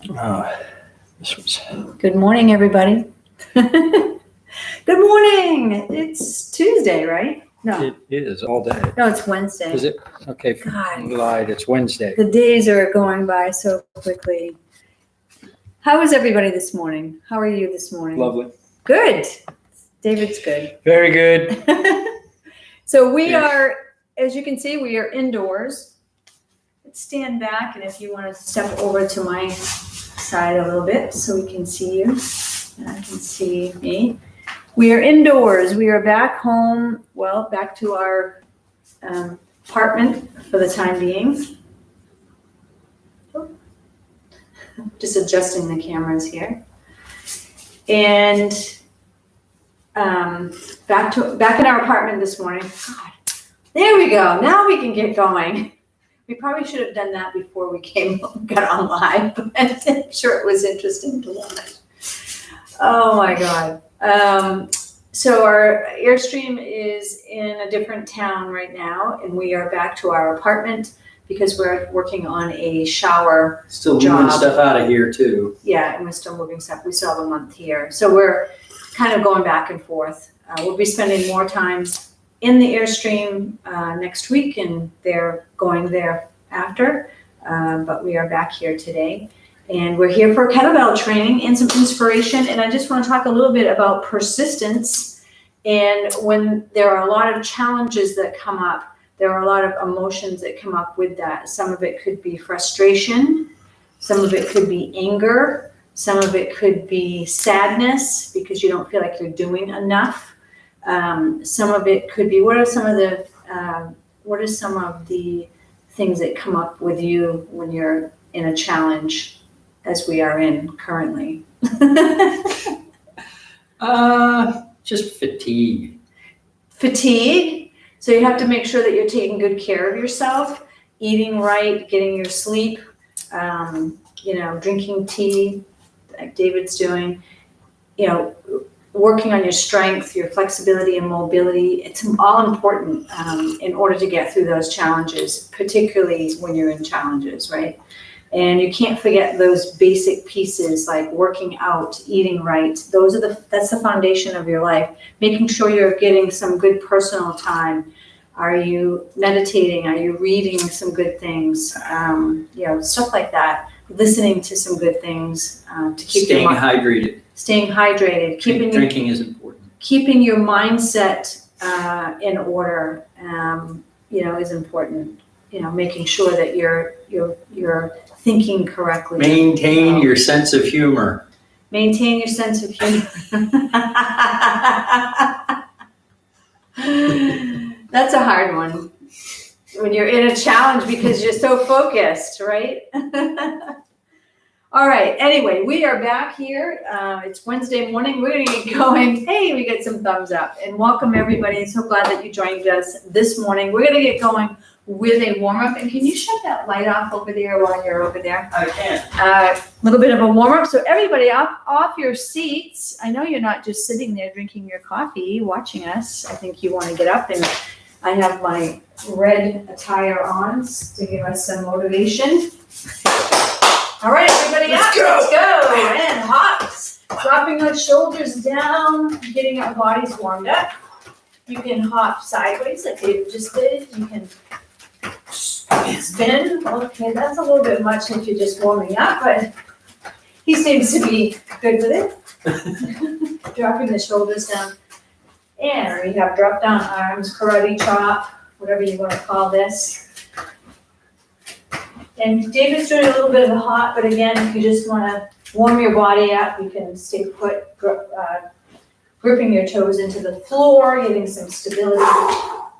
This was Good morning, everybody. Good morning. It's Tuesday, right? No, It is all day. no, it's Wednesday. Is it? Okay, God. I lied. It's Wednesday. The days are going by so quickly. How is everybody this morning? How are you this morning? Lovely. Good. David's good. Very good. So we are, as you can see, we are indoors. Let's stand back, and if you want to step over to my side a little bit so we can see you and I can see me. We are indoors. We are back home, well, back to our apartment for the time being. Just adjusting the cameras here. And back in our apartment this morning. God, there we go. Now we can get going. We probably should have done that before we got on live, but I'm sure it was interesting to watch. Oh my God. So our Airstream is in a different town right now, and we are back to our apartment because we're working on a shower Still job. moving stuff out of here too. Yeah, and we're still moving stuff. We still have a month here. So we're kind of going back and forth. We'll be spending more time in the Airstream next week, and they're going there after. But we are back here today. And we're here for kettlebell training and some inspiration. And I just want to talk a little bit about persistence. And when there are a lot of challenges that come up, there are a lot of emotions that come up with that. Some of it could be frustration. Some of it could be anger. Some of it could be sadness because you don't feel like you're doing enough. Some of it could be, what are some of the things that come up with you when you're in a challenge as we are in currently? Just fatigue. Fatigue. So you have to make sure that you're taking good care of yourself, eating right, getting your sleep, drinking tea like David's doing, working on your strength, your flexibility and mobility. It's all important in order to get through those challenges, particularly when you're in challenges, right? And you can't forget those basic pieces like working out, eating right. That's the foundation of your life. Making sure you're getting some good personal time. Are you meditating? Are you reading some good things? Stuff like that. Listening to some good things to keep Staying hydrated. Staying hydrated. Drinking is important. Keeping your mindset in order, is important. Making sure that you're thinking correctly. Maintain your sense of humor. Maintain your sense of humor. That's a hard one when you're in a challenge because you're so focused, right? All right. Anyway, we are back here. It's Wednesday morning. We're going to get going. Hey, we get some thumbs up. And welcome, everybody. So glad that you joined us this morning. We're going to get going with a warm-up. And can you shut that light off over there while you're over there? I can. A little bit of a warm-up. So everybody off your seats. I know you're not just sitting there drinking your coffee, watching us. I think you want to get up, and I have my red attire on to give us some motivation. All right, everybody up. Let's go. And hops. Dropping those shoulders down, getting our bodies warmed up. You can hop sideways like David just did. You can spin. Okay, that's a little bit much if you're just warming up, but he seems to be good with it. Dropping the shoulders down. And we have drop down arms, karate chop, whatever you want to call this. And David's doing a little bit of a hop, but again, if you just want to warm your body up, you can stay put, gripping your toes into the floor, getting some stability.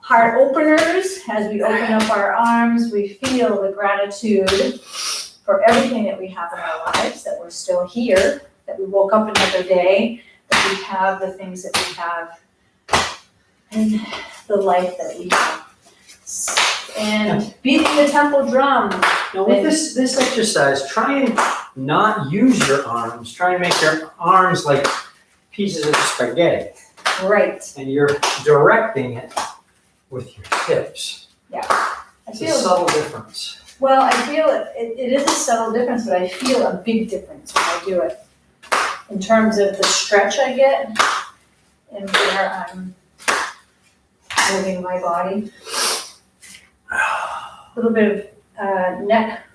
Heart openers, as we open up our arms, we feel the gratitude for everything that we have in our lives, that we're still here, that we woke up another day, that we have the things that we have, and the life that we have. And beating the temple drum. Now with this exercise, try and not use your arms. Try and make your arms like pieces of spaghetti. Right. And you're directing it with your hips. Yeah. It's a subtle difference. Well, I feel it is a subtle difference, but I feel a big difference when I do it. In terms of the stretch I get and where I'm moving my body. A little bit of neck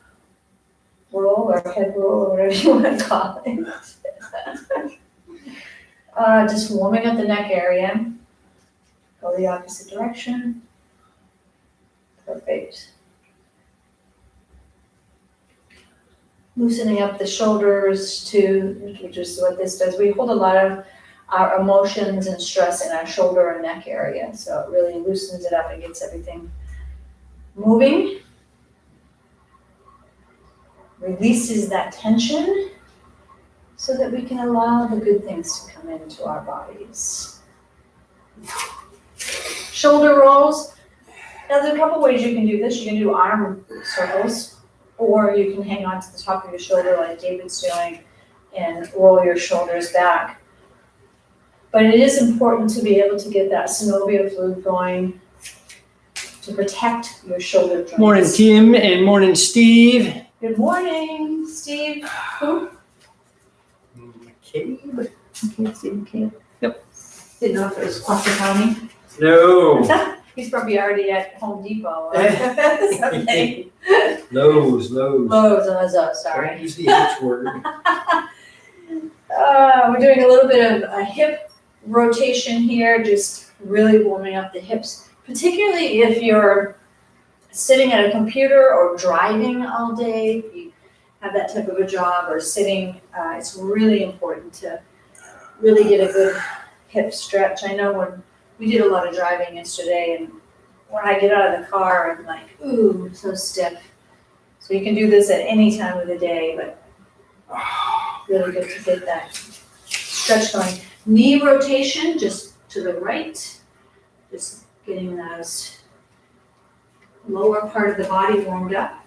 roll or head roll or whatever you want to call it. Just warming up the neck area. Go the opposite direction. Perfect. Loosening up the shoulders too, which is what this does. We hold a lot of our emotions and stress in our shoulder and neck area. So it really loosens it up and gets everything moving. Releases that tension so that we can allow the good things to come into our bodies. Shoulder rolls. Now there's a couple ways you can do this. You can do arm circles, or you can hang on to the top of your shoulder like David's doing and roll your shoulders back. But it is important to be able to get that synovial fluid going to protect your shoulder joints. Morning, Tim, and morning, Steve. Good morning, Steve. Who? McCabe? Steve McCabe. Yep. Didn't know if it was Clark County. No. He's probably already at Home Depot or something. Lowe's. Lowe's, sorry. Don't use the H word. We're doing a little bit of a hip rotation here, just really warming up the hips, particularly if you're sitting at a computer or driving all day, if you have that type of a job, or sitting, it's really important to really get a good hip stretch. I know when we did a lot of driving yesterday, and when I get out of the car, I'm like, ooh, I'm so stiff. So you can do this at any time of the day, but really good to get that stretch going. Knee rotation, just to the right, just getting those lower part of the body warmed up.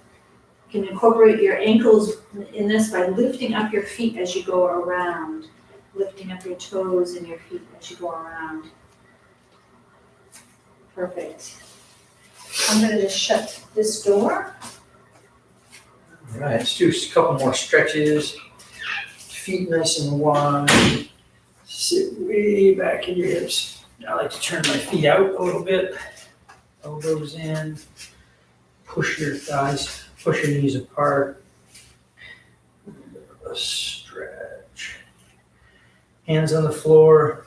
You can incorporate your ankles in this by lifting up your feet as you go around, lifting up your toes and your feet as you go around. Perfect. I'm going to just shut this door. All right, let's do a couple more stretches. Feet nice and wide. Sit way back in your hips. I like to turn my feet out a little bit. Elbows in. Push your thighs, push your knees apart. A stretch. Hands on the floor.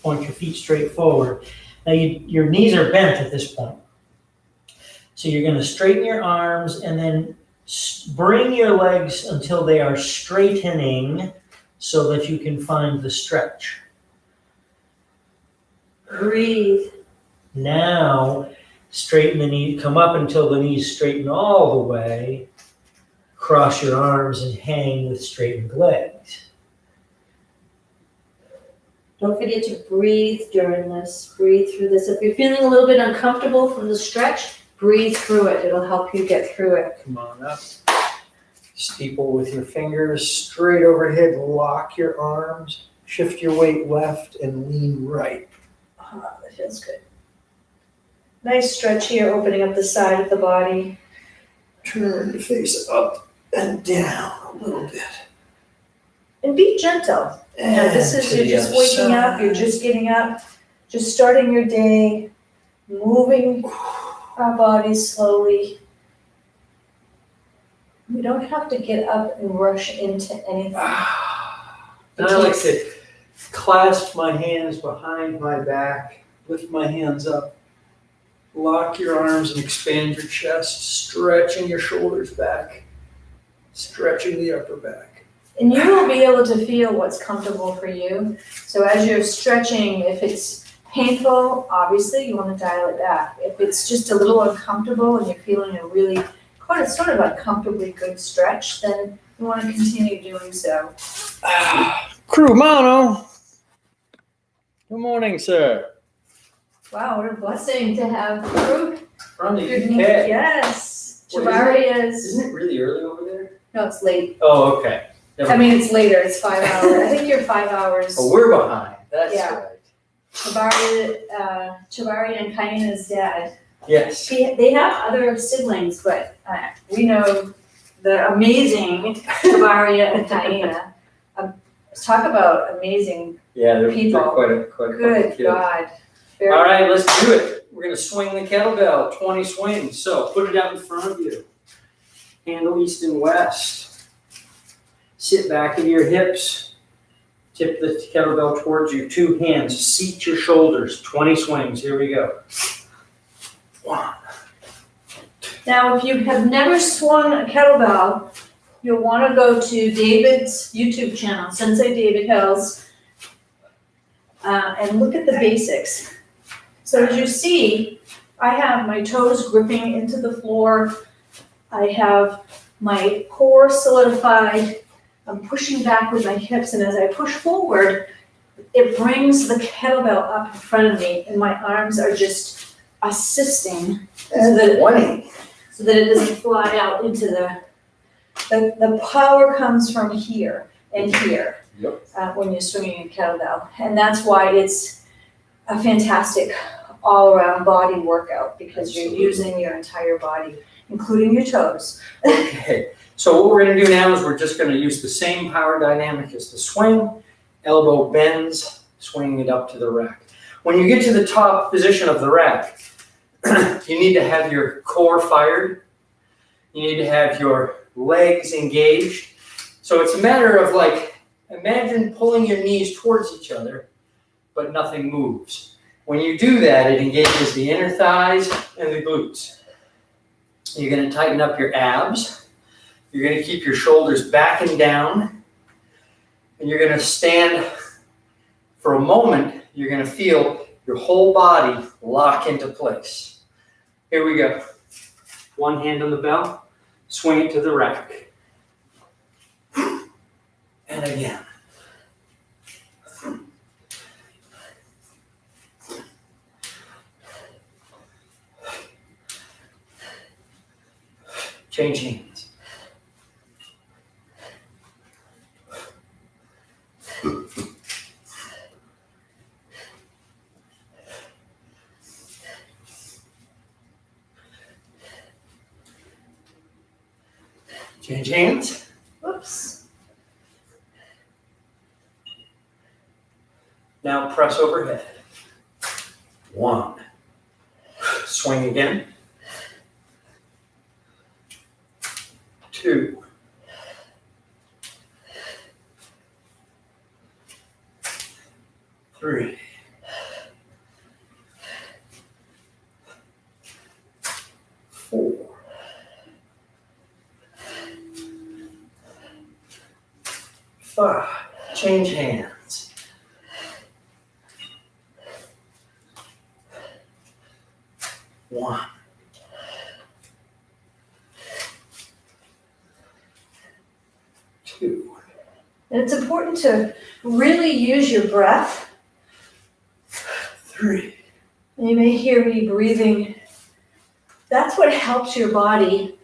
Point your feet straight forward. Now your knees are bent at this point. So you're going to straighten your arms and then bring your legs until they are straightening so that you can find the stretch. Breathe. Now, straighten the knee, come up until the knees straighten all the way. Cross your arms and hang with straightened legs. Don't forget to breathe during this. Breathe through this. If you're feeling a little bit uncomfortable from the stretch, breathe through it. It'll help you get through it. Come on up. Steeple with your fingers straight overhead. Lock your arms. Shift your weight left and lean right. Oh, that feels good. Nice stretch here, opening up the side of the body. Turn your face up and down a little bit. And be gentle. Now, this is, you're just waking up, you're just getting up, just starting your day, moving our bodies slowly. We don't have to get up and rush into anything. And I like to clasp my hands behind my back, lift my hands up, lock your arms and expand your chest, stretching your shoulders back, stretching the upper back. And you will be able to feel what's comfortable for you. So as you're stretching, if it's painful, obviously you want to dial it back. If it's just a little uncomfortable and you're feeling a really sort of uncomfortably good stretch, then you want to continue doing so. Crew Mono. Good morning, sir. Wow, what a blessing to have crew. From the Good UK. news. Yes. Jabari is. Isn't it really early over there? No, it's late. Oh, okay. I mean, it's later. It's 5 hours. I think you're 5 hours. Oh, we're behind. That's Yeah. right. Jabari and Kaina's dad Yes. They have other siblings, but we know the amazing Bavaria and Diana. Talk about amazing Yeah, they're people. quite a Good kid. God. Very All right, let's do it. We're gonna swing the kettlebell, 20 swings. So put it out in front of you. Handle east and west. Sit back in your hips. Tip the kettlebell towards you. 2 hands. Seat your shoulders. 20 swings. Here we go. 1. Now, if you have never swung a kettlebell, you'll want to go to David's YouTube channel, Sensei David Hills, and look at the basics. So as you see, I have my toes gripping into the floor. I have my core solidified. I'm pushing back with my hips, and as I push forward, it brings the kettlebell up in front of me, and my arms are just assisting so that it doesn't fly out into the power comes from here and here. Yep. When you're swinging a kettlebell. And that's why it's a fantastic all-around body workout, because Absolutely. you're using your entire body, including your toes. Okay, so what we're gonna do now is we're just gonna use the same power dynamic as the swing. Elbow bends, swinging it up to the rack. When you get to the top position of the rack, you need to have your core fired. You need to have your legs engaged. So it's a matter of like, imagine pulling your knees towards each other, but nothing moves. When you do that, it engages the inner thighs and the glutes. You're gonna tighten up your abs. You're gonna keep your shoulders back and down. And you're gonna stand for a moment. You're gonna feel your whole body lock into place. Here we go. 1 hand on the bell, swing it to the rack. And again. Change hands. Change hands. Whoops. Now press overhead. 1. Swing again. 2. 3. 4. 5. Change hands. 1. 2. And it's important to really use your breath. 3. And you may hear me breathing. That's what helps your body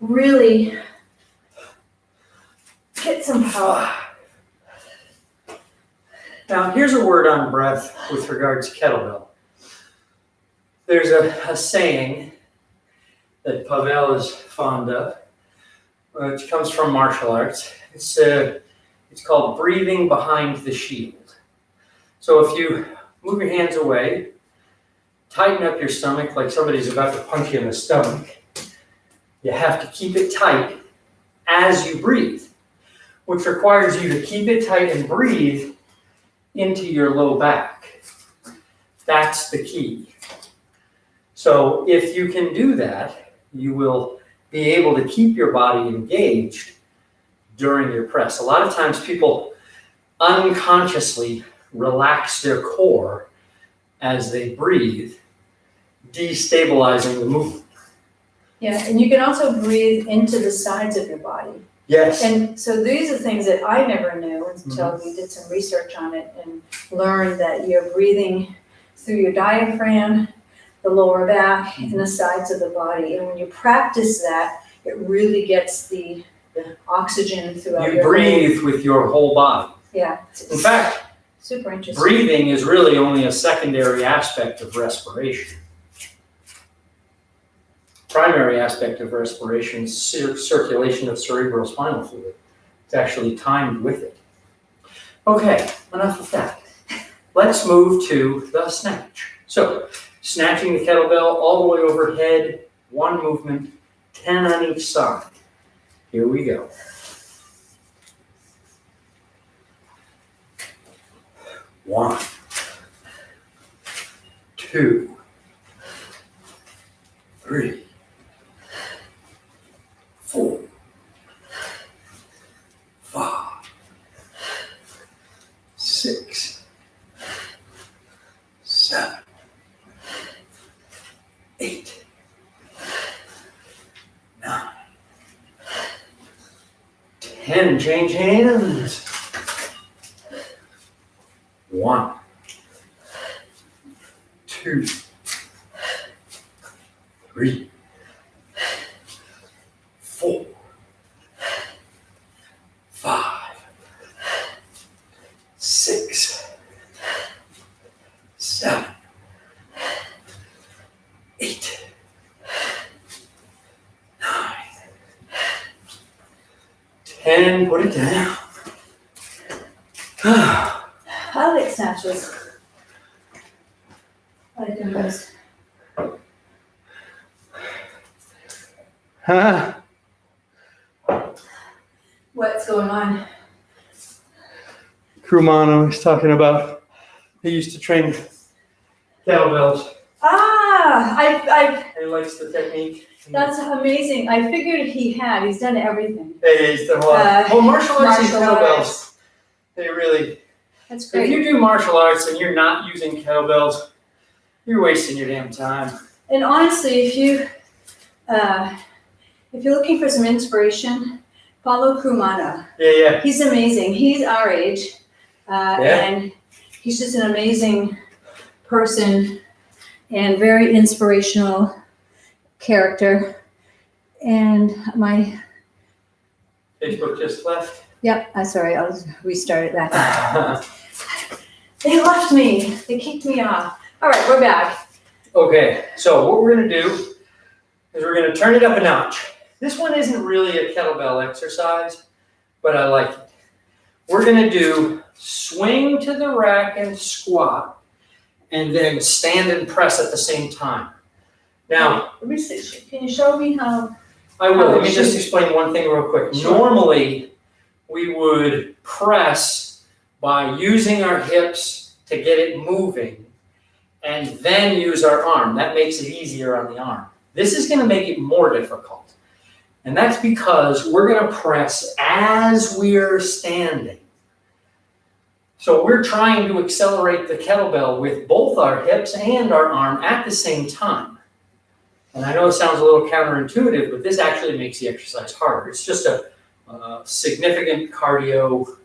really get some power. Now, here's a word on breath with regards to kettlebell. There's a saying that Pavel is fond of, which comes from martial arts. It's called breathing behind the shield. So if you move your hands away, tighten up your stomach like somebody's about to punch you in the stomach. You have to keep it tight as you breathe, which requires you to keep it tight and breathe into your low back. That's the key. So if you can do that, you will be able to keep your body engaged during your press. A lot of times people unconsciously relax their core as they breathe, destabilizing the movement. Yeah, and you can also breathe into the sides of your body. Yes. And so these are things that I never knew until we did some research on it and learned that you're breathing through your diaphragm, the lower back, and the sides of the body. And when you practice that, it really gets the oxygen throughout You your breathe with your whole body. Yeah. In fact, Super interesting. Breathing is really only a secondary aspect of respiration. Primary aspect of respiration is circulation of cerebral spinal fluid. It's actually timed with it. Okay, enough of that. Let's move to the snatch. So, snatching the kettlebell all the way overhead, one movement, 10 on each side. Here we go. 1, 2, 3, 4, 5, 6, 7, 8, 9, 10. Change hands. 1, 2, 3, 4, 5, 6, 7, 8, 9, 10. Put it down. I like snatches. I like them best. What's going on? Crumano is talking about he used to train kettlebells. He likes the technique. That's amazing. I figured he had. He's done everything. He's done a lot. Well, martial arts and kettlebells, they really. That's great. If you do martial arts and you're not using kettlebells, you're wasting your damn time. And honestly, if you're looking for some inspiration, follow Crumano. Yeah. He's amazing. He's our age, and he's just an amazing person and very inspirational character. And my Facebook just left. Yep, I'm sorry. I'll restart it back. They left me. They kicked me off. All right, we're back. Okay, so what we're going to do is we're going to turn it up a notch. This one isn't really a kettlebell exercise, but I like it. We're going to do swing to the rack and squat, and then stand and press at the same time. Now, let me see. Can you show me how? I will. Let me just explain one thing real quick. Sure. Normally, we would press by using our hips to get it moving, and then use our arm. That makes it easier on the arm. This is going to make it more difficult. And that's because we're going to press as we're standing. So we're trying to accelerate the kettlebell with both our hips and our arm at the same time. And I know it sounds a little counterintuitive, but this actually makes the exercise harder. It's just a significant cardio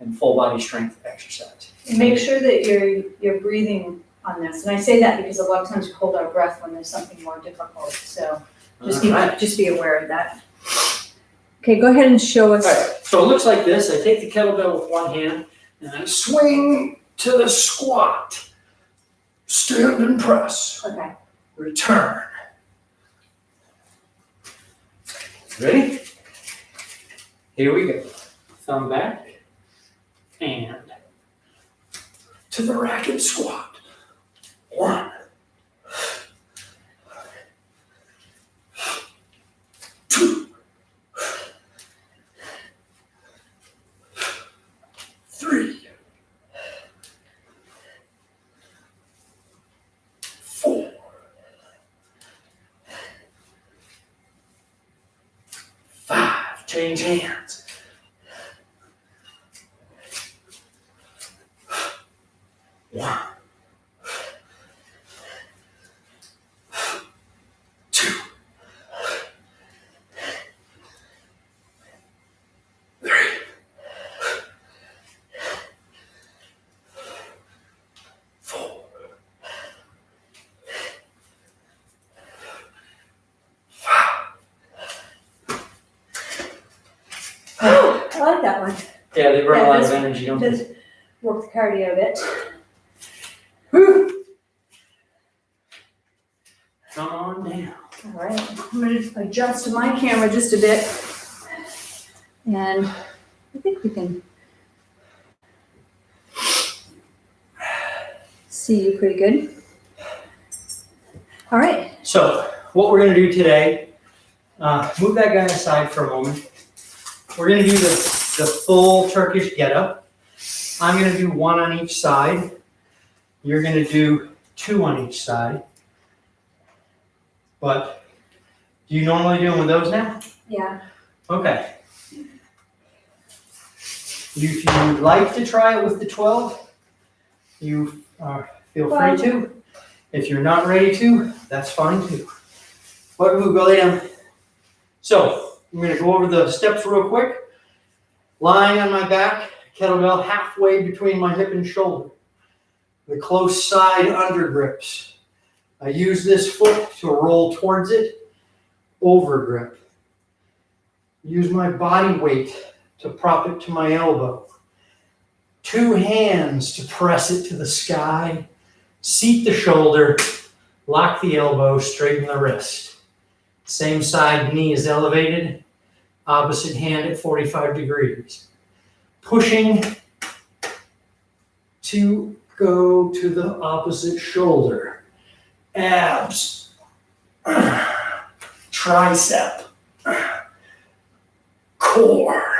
and full body strength exercise. And make sure that you're breathing on this. And I say that because a lot of times we hold our breath when there's something more difficult. So just be aware of that. Okay, go ahead and show us. All right, so it looks like this. I take the kettlebell with one hand and I swing to the squat. Stand and press. Okay. Return. Ready? Here we go. Thumb back and to the rack and squat. 1, 2, 3, 4, 5. Change hands. 1, 2, 3, 4, 5. Oh, I like that one. Yeah, they burn Yeah, a lot of this- energy, don't they? work the cardio a bit. Whew. Come on down. All right, I'm gonna adjust my camera just a bit. And I think we can see you pretty good. All right. So what we're going to do today, move that guy aside for a moment. We're going to do the full Turkish get-up. I'm going to do one on each side. You're going to do two on each side. But do you normally do them with those now? Yeah. Okay. If you would like to try it with the 12, you feel free to. If you're not ready to, that's fine too. But we'll go lay down. So I'm going to go over the steps real quick. Lying on my back, kettlebell halfway between my hip and shoulder. The close side under grips. I use this foot to roll towards it, over grip. Use my body weight to prop it to my elbow. Two hands to press it to the sky. Seat the shoulder, lock the elbow, straighten the wrist. Same side, knee is elevated, opposite hand at 45 degrees. Pushing to go to the opposite shoulder. Abs, tricep, core.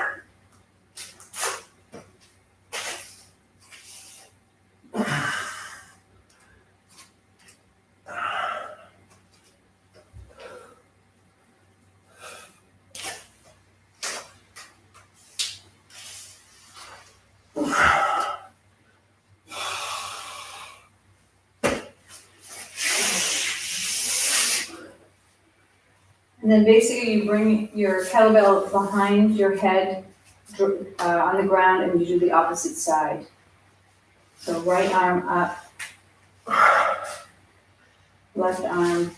And then basically you bring your kettlebell behind your head on the ground and you do the opposite side. So right arm up, left arm.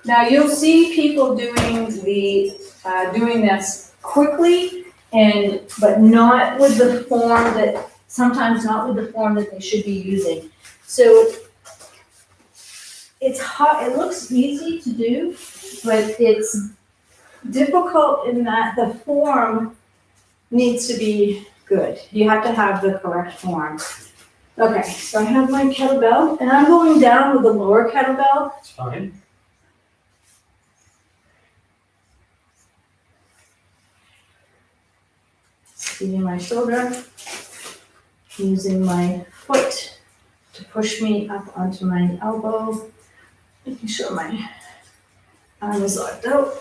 Now you'll see people doing this quickly, but not with the form that sometimes not with the form that they should be using. So it's hard. It looks easy to do, but it's difficult in that the form needs to be good. You have to have the correct form. Okay, so I have my kettlebell, and I'm going down with the lower kettlebell. That's fine. Seating my shoulder, using my foot to push me up onto my elbow, making sure my arm is locked out.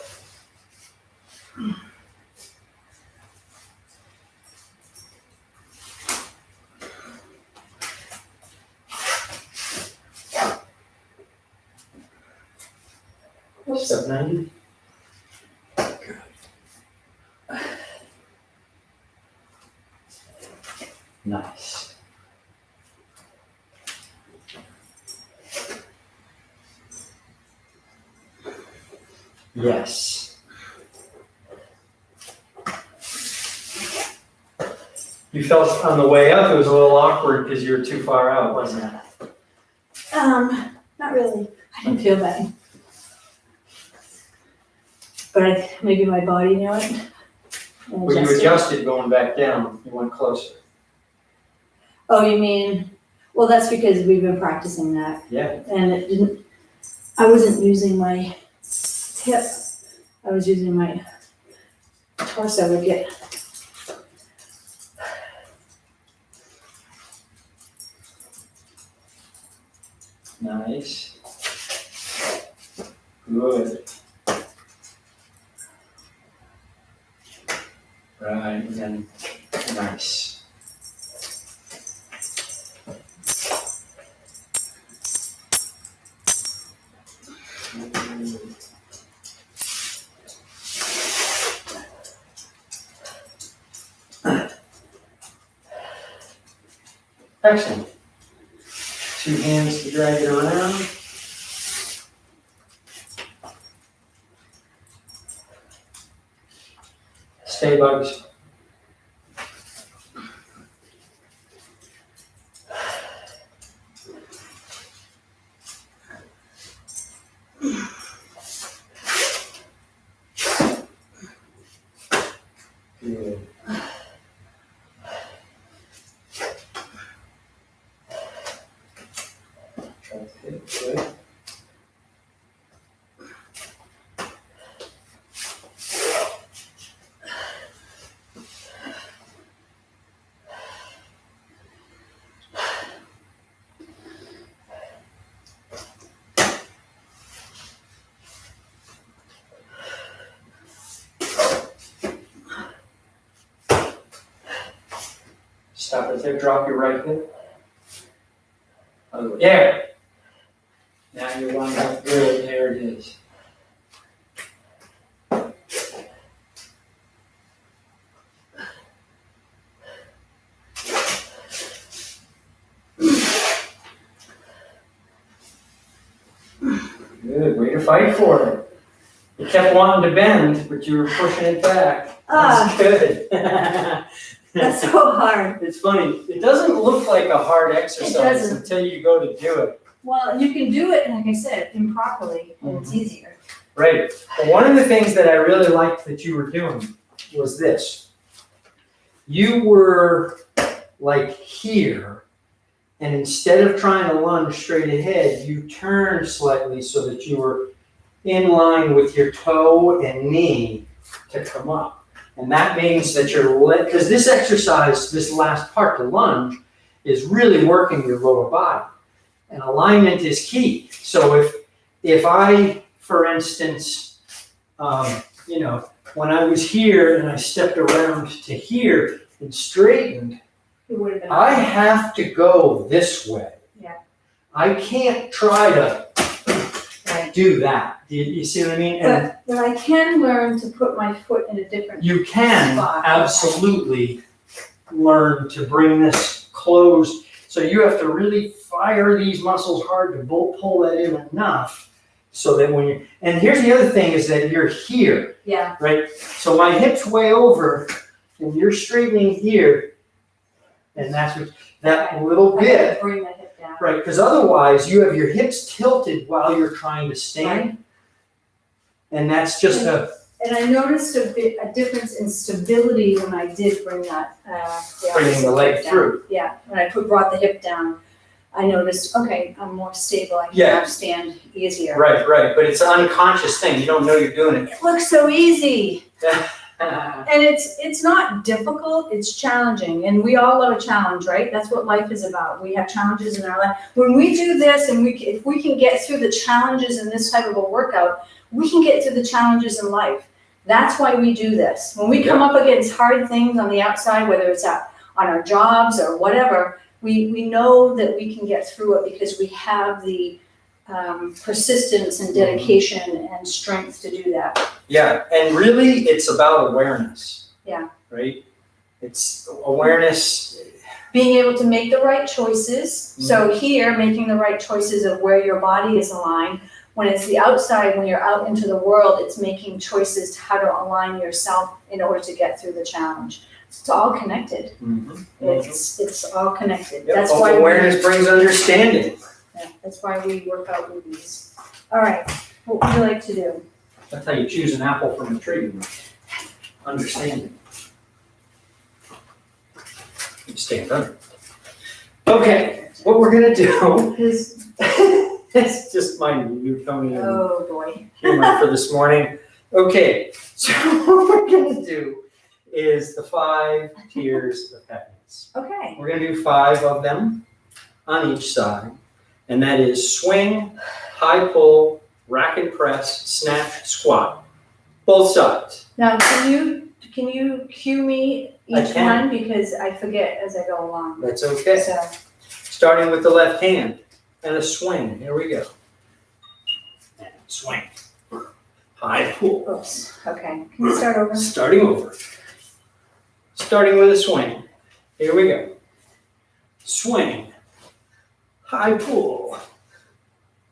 Step 90. Good. Nice. Yes. You felt on the way up it was a little awkward because you were too far out, wasn't it? Not really. I didn't feel that. But maybe my body knew it. When you adjusted going back down, you went closer. Oh, you mean, well, that's because we've been practicing that. Yeah. And I wasn't using my hip. I was using my torso to get. Nice. Good. Right, and then nice. Excellent. 2 hands to drag it around. Stay, bugs. Good. Good. Stop right there, drop your right hip. Other way. There. Now you're lined up good, there it is. Good, way to fight for it. You kept wanting to bend, but you were pushing it back. That's good. That's so hard. It's funny. It doesn't look like a hard exercise until you go to do it. Well, you can do it, like I said, improperly, and it's easier. Right. Well, one of the things that I really liked that you were doing was this. You were like here, and instead of trying to lunge straight ahead, you turned slightly so that you were in line with your toe and knee to come up. And that means that because this exercise, this last part, the lunge, is really working your lower body. And alignment is key. So if I, for instance, when I was here and I stepped around to here and straightened, I have to go this way. Yeah. I can't try to do that. You see what I mean? But I can learn to put my foot in a different You can spot. absolutely learn to bring this closed. So you have to really fire these muscles hard to pull that in enough so that when you, and here's the other thing is that you're here. Yeah. Right? So my hip's way over and you're straightening here. And that's what, that little bit. Bring the hip down. Right, because otherwise you have your hips tilted while you're trying to stand. Right. And that's just And I noticed a difference in stability when I did bring that. bringing the leg down. through. Yeah, when I brought the hip down, I noticed, okay, I'm more stable. I can Yeah. now stand easier. Right, but it's an unconscious thing. You don't know you're doing it. It looks so easy. And it's not difficult, it's challenging. And we all love a challenge, right? That's what life is about. We have challenges in our life. When we do this and if we can get through the challenges in this type of a workout, we can get through the challenges in life. That's why we do this. When we come up against hard things on the outside, whether it's on our jobs or whatever, we know that we can get through it because we have the persistence and dedication and strength to do that. Yeah, and really it's about awareness. Yeah. Right? It's awareness. Being able to make the right choices. So here, making the right choices of where your body is aligned. When it's the outside, when you're out into the world, it's making choices to how to align yourself in order to get through the challenge. It's all connected. It's all connected. Yep. That's why awareness brings understanding. that's why we work out with these. All right, what would you like to do? That's how you choose an apple from a tree. Understanding. You stand up. Okay, what we're gonna do Is it's just my Newtonian oh boy. humor for this morning. Okay, so what we're gonna do is the 5 tiers of happiness. Okay. We're gonna do 5 of them on each side, and that is swing, high pull, rack and press, snatch, squat. Both sides. Now can you cue me I each can. one because I forget as I go along. That's okay. So Starting with the left hand and a swing. Here we go. And swing. High pull. oops. Okay. Can you start over? Starting over. Starting with a swing. Here we go. swing, high pull,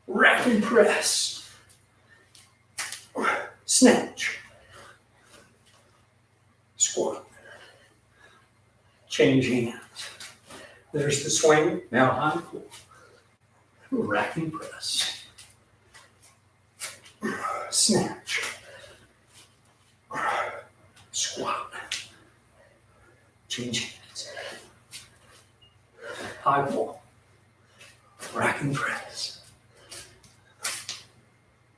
rack and press, snatch, squat, change hands. There's the swing, now high pull, rack and press, snatch, squat, change hands, high pull, rack and press,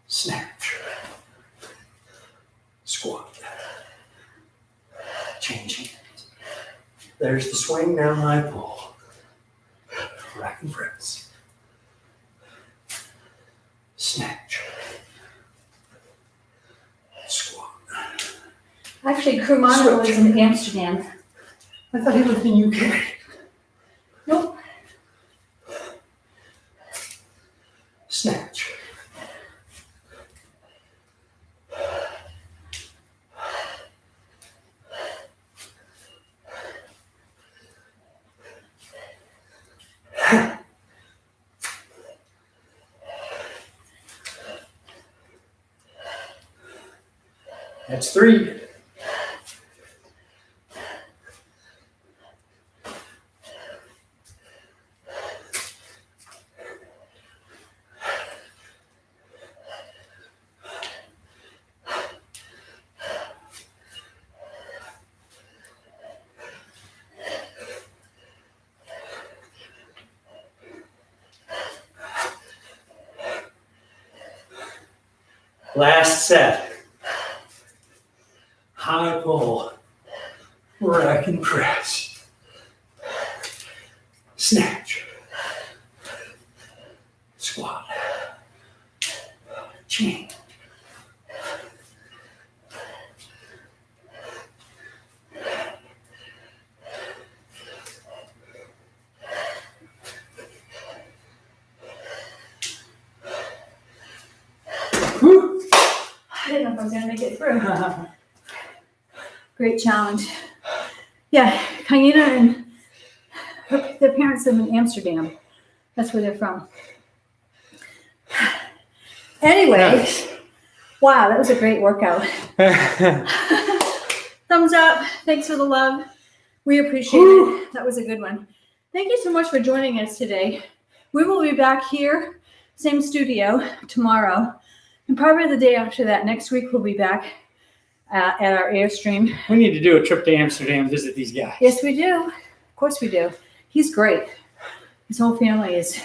snatch, squat, change hands. There's the swing, now high pull, rack and press, snatch, squat. Actually, Krumano is in Amsterdam. I thought he lived in UK. Nope. Snatch. That's 3. Last set. High pull, rack and press, snatch, squat, change. Whew. I didn't know if I was going to make it through. Great challenge. Yeah, Kayena and their parents live in Amsterdam. That's where they're from. Anyway, Nice. wow, that was a great workout. Thumbs up. Thanks for the love. We appreciate it. That was a good one. Thank you so much for joining us today. We will be back here, same studio, tomorrow. And probably the day after that, next week, we'll be back at our Airstream. We need to do a trip to Amsterdam and visit these guys. Yes, we do. Of course we do. He's great. His whole family is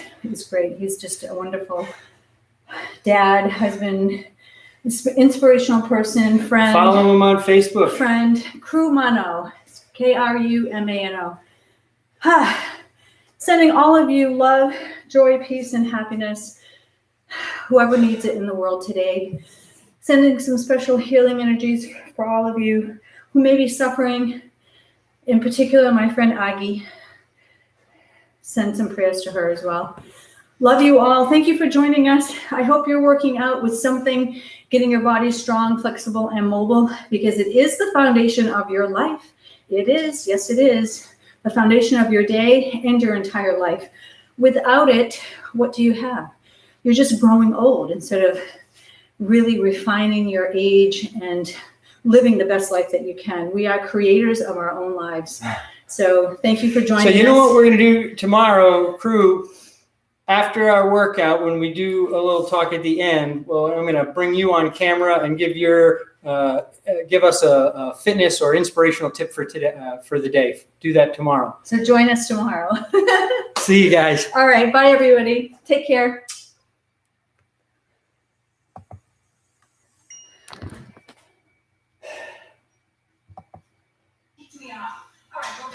great. He's just a wonderful dad, husband, inspirational person, friend. Follow him on Facebook. Friend, Krumano, Krumano. Sending all of you love, joy, peace, and happiness, whoever needs it in the world today. Sending some special healing energies for all of you who may be suffering. In particular, my friend Aggie. Send some prayers to her as well. Love you all. Thank you for joining us. I hope you're working out with something, getting your body strong, flexible, and mobile, because it is the foundation of your life. It is, yes, it is, the foundation of your day and your entire life. Without it, what do you have? You're just growing old instead of really refining your age and living the best life that you can. We are creators of our own lives. So thank you for joining us. So you know what we're going to do tomorrow, crew? After our workout, when we do a little talk at the end, well, I'm going to bring you on camera and give us a fitness or inspirational tip for today, for the day. Do that tomorrow. So join us tomorrow. See you guys. All right. Bye, everybody. Take care. Kick me off.